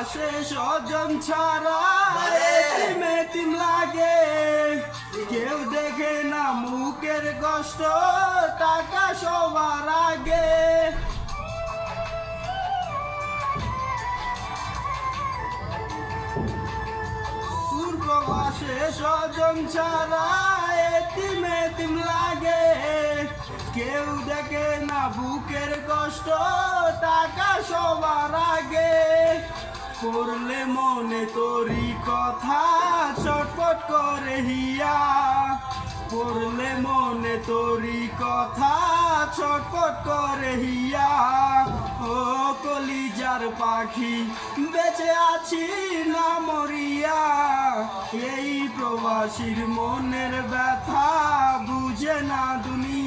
প্রবাসে স্বজন ছাড়া এতিম এতিম লাগে, কেউ দেখে না মুখের কষ্ট, টাকা সবার আগে। প্রবাসে স্বজন ছাড়া এতিম এতিম লাগে, কেউ দেখে না বুকের কষ্ট, টাকা সবার আগে। পড়লে মনে তোরই কথা ছটফট করে হিয়া, পড়লে মনে তোরই কথা ছটফট করে হিয়া। ও কলিজার পাখি বেঁচে আছি না মরিয়া, এই প্রবাসীর মনের ব্যথা বুঝে না দুনিয়া।